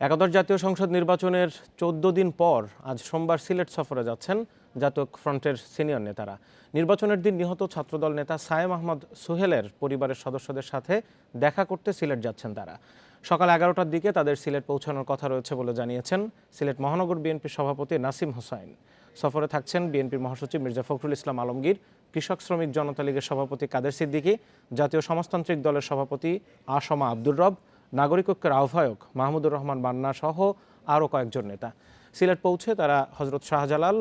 একাদশ জাতীয় সংসদ নির্বাচনের ১৪ দিন পর আজ সোমবার সিলেট সফরে যাচ্ছেন জাতীয় ফ্রন্টের সিনিয়র নেতারা। নির্বাচনের দিন নিহত ছাত্রদল নেতা সায়েম আহমদ সোহেলের পরিবারের সদস্যদের সাথে দেখা করতে সিলেট যাচ্ছেন তারা। সকাল ১১টার দিকে তাদের সিলেট পৌঁছানোর কথা রয়েছে বলে জানিয়েছেন সিলেট মহানগর বিএনপির সভাপতি নাসিম হোসাইন। সফরে থাকছেন বিএনপির মহাসচিব মির্জা ফখরুল ইসলাম আলমগীর, কৃষক শ্রমিক জনতা লীগের সভাপতি কাদের সিদ্দিকী, জাতীয় সমাজতান্ত্রিক দলের সভাপতি আসমা আব্দুর রব, নাগরিক ঐক্যের আহ্বায়ক মাহমুদুর রহমান বান্না সহ আরও কয়েকজন নেতা। সিলেট পৌঁছে তারা হজরত শাহজালাল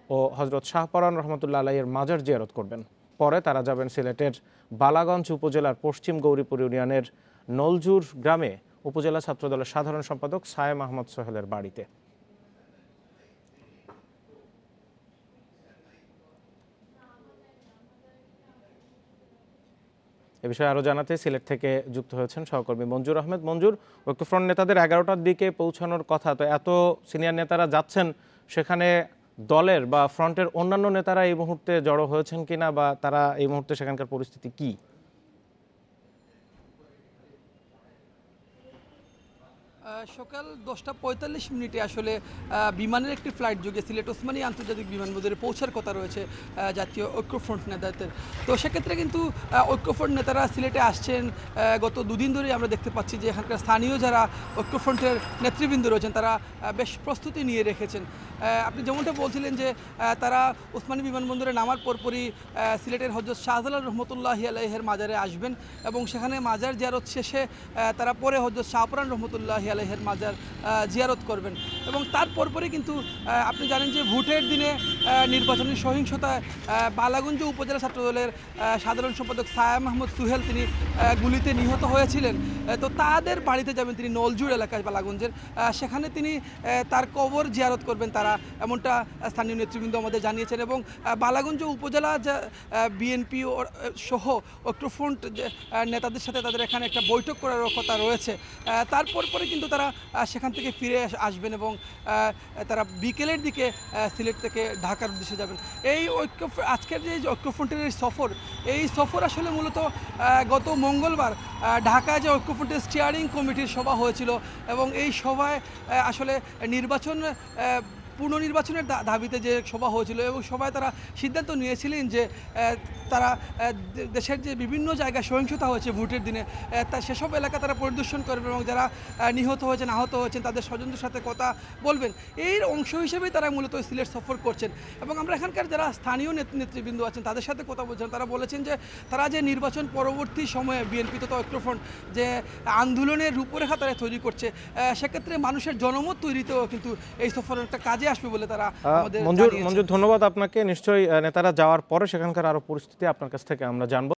ও হজরত শাহপরান রহমতুল্লাহ আলাইয়ের মাজার জিয়ারত করবেন। পরে তারা যাবেন সিলেটের বালাগঞ্জ উপজেলার পশ্চিম গৌরীপুর ইউনিয়নের নলজুর গ্রামে উপজেলা ছাত্রদলের সাধারণ সম্পাদক সায়েম আহমদ সোহেলের বাড়িতে। এ বিষয়ে আরও জানাতে সিলেট থেকে যুক্ত হয়েছেন সহকর্মী মঞ্জুর আহমেদ। মঞ্জুর, ঐক্যফ্রন্ট নেতাদের ১১টার দিকে পৌঁছানোর কথা, তো এত সিনিয়র নেতারা যাচ্ছেন, সেখানে দলের বা ফ্রন্টের অন্যান্য নেতারা এই মুহূর্তে জড়ো হয়েছেন কিনা, বা তারা এই মুহূর্তে সেখানকার পরিস্থিতি কি? সকাল 10টা 45 আসলে বিমানের একটি ফ্লাইট যোগে সিলেট ওসমানী আন্তর্জাতিক বিমানবন্দরে পৌঁছার কথা রয়েছে জাতীয় ঐক্যফ্রন্ট নেতাদের। তো সেক্ষেত্রে কিন্তু ঐক্যফ্রন্ট নেতারা সিলেটে আসছেন। গত দুদিন ধরেই আমরা দেখতে পাচ্ছি যে এখানকার স্থানীয় যারা ঐক্যফ্রন্টের নেতৃবৃন্দ রয়েছেন তারা বেশ প্রস্তুতি নিয়ে রেখেছেন। আপনি যেমনটা বলছিলেন যে তারা ওসমানী বিমানবন্দরে নামার পরপরই সিলেটের হজরত শাহজালাল রহমতুল্লাহি আলাইহের মাজারে আসবেন এবং সেখানে মাজার জিয়ারত শেষে তারা পরে হজরত শাহপরান রহমতুল্লাহি আলাইহের মাজার জিয়ারত করবেন। এবং তার পরপরই কিন্তু আপনি জানেন যে ভোটের দিনে নির্বাচনী সহিংসতায় বালাগঞ্জ উপজেলা ছাত্রদলের সাধারণ সম্পাদক সায়েম আহমদ সোহেল তিনি গুলিতে নিহত হয়েছিলেন। তো তাদের বাড়িতে যাবেন তিনি নলজুর এলাকায় বালাগঞ্জের, সেখানে তিনি তার কবর জিয়ারত করবেন তারা, এমনটা স্থানীয় নেতৃবৃন্দ আমাদের জানিয়েছেন। এবং বালাগঞ্জ উপজেলা বিএনপি সহ ঐক্যফ্রন্ট নেতাদের সাথে তাদের এখানে একটা বৈঠক করার কথা রয়েছে। তারপর পরে কিন্তু তারা সেখান থেকে ফিরে আসবেন এবং তারা বিকেলের দিকে সিলেট থেকে ঢাকার উদ্দেশ্যে যাবেন। এই আজকের যে ঐক্যফ্রন্টের এই সফর আসলে মূলত গত মঙ্গলবার ঢাকায় যে ঐক্যফ্রন্টের স্টিয়ারিং কমিটির সভা হয়েছিল এবং এই সভায় আসলে পুনর্নির্বাচনের দাবিতে যে সভা হয়েছিল এবং সভায় তারা সিদ্ধান্ত নিয়েছিলেন যে তারা দেশের যে বিভিন্ন জায়গায় সহিংসতা হয়েছে ভোটের দিনে সেসব এলাকা তারা পরিদর্শন করবেন এবং যারা নিহত হয়েছেন আহত হয়েছেন তাদের স্বজনদের সাথে কথা বলবেন। এর অংশ হিসেবেই তারা মূলত সিলেট সফর করছেন। এবং আমরা এখানকার যারা স্থানীয় নেতৃবৃন্দ আছেন তাদের সাথে কথা বলছেন, তারা বলেছেন যে তারা যে নির্বাচন পরবর্তী সময়ে বিএনপি তথা ঐক্যফ্রন্ট যে আন্দোলনের রূপরেখা তারা তৈরি করছে, সেক্ষেত্রে মানুষের জনমত তৈরিতেও কিন্তু এই সফরের একটা কাজে আসবে বলে তারা আমাদের মঞ্জুর, ধন্যবাদ আপনাকে। নিশ্চয়ই নেতারা যাওয়ার পরে সেখানকার আরো পরিস্থিতি আপনার কাছ থেকে আমরা জানবো।